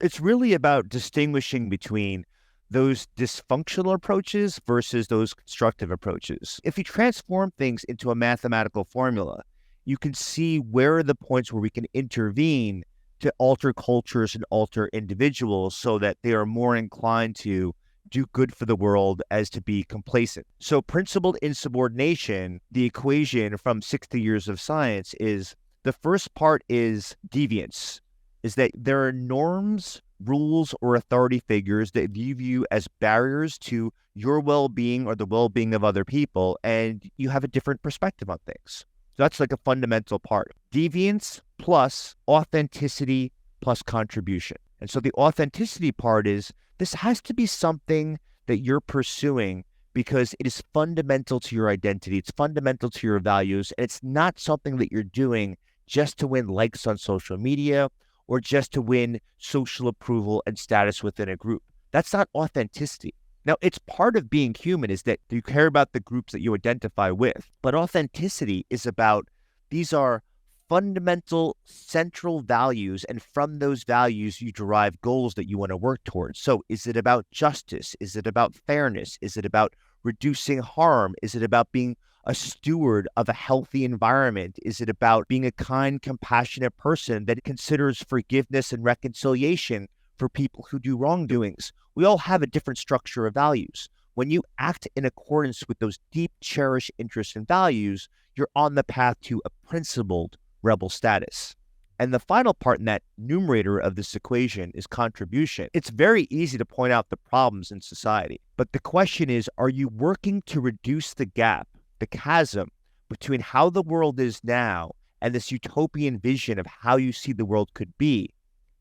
It's really about distinguishing between those dysfunctional approaches versus those constructive approaches. If you transform things into a mathematical formula, you can see where are the points where we can intervene to alter cultures and alter individuals so that they are more inclined to do good for the world as to be complacent. So principled insubordination, the equation from 60 years of science is the first part is deviance, is that there are norms, rules, or authority figures that you view as barriers to your well-being or the well-being of other people, and you have a different perspective on things. So that's like a fundamental part. Deviance plus authenticity plus contribution. And so the authenticity part is this has to be something that you're pursuing because it is fundamental to your identity. It's fundamental to your values. And it's not something that you're doing just to win likes on social media or just to win social approval and status within a group. That's not authenticity. Now, it's part of being human is that you care about the groups that you identify with. But authenticity is about, these are fundamental central values, and from those values you derive goals that you want to work towards. So is it about justice? Is it about fairness? Is it about reducing harm? Is it about being a steward of a healthy environment? Is it about being a kind, compassionate person that considers forgiveness and reconciliation for people who do wrongdoings? We all have a different structure of values. When you act in accordance with those deep, cherished interests and values, you're on the path to a principled rebel status. And the final part in that numerator of this equation is contribution. It's very easy to point out the problems in society, but the question is, are you working to reduce the gap, the chasm between how the world is now and this utopian vision of how you see the world could be?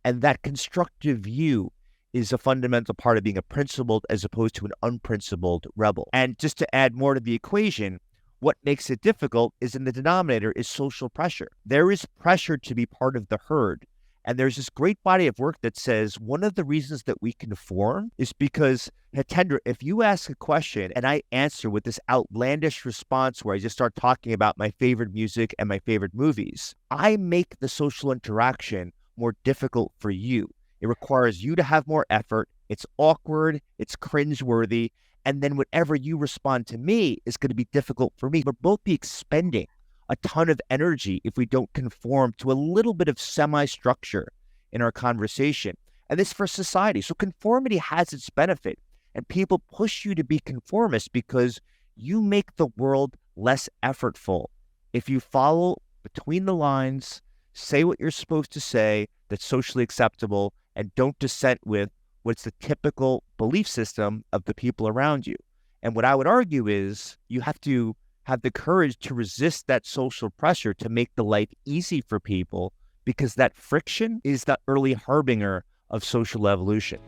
And that constructive view is a fundamental part of being a principled as opposed to an unprincipled rebel. And just to add more to the equation, what makes it difficult is in the denominator is social pressure. There is pressure to be part of the herd. And there's this great body of work that says one of the reasons that we conform is because, Hitendra, if you ask a question and I answer with this outlandish response where I just start talking about my favorite music and my favorite movies, I make the social interaction more difficult for you. It requires you to have more effort. It's awkward. It's cringeworthy. And then whatever you respond to me is going to be difficult for me. We'll both be expending a ton of energy if we don't conform to a little bit of semi-structure in our conversation. And this for society. So conformity has its benefit. And people push you to be conformist because you make the world less effortful. If you follow between the lines, say what you're supposed to say that's socially acceptable, and don't dissent with what's the typical belief system of the people around you. And what I would argue is you have to have the courage to resist that social pressure to make the life easy for people, because that friction is the early harbinger of social evolution.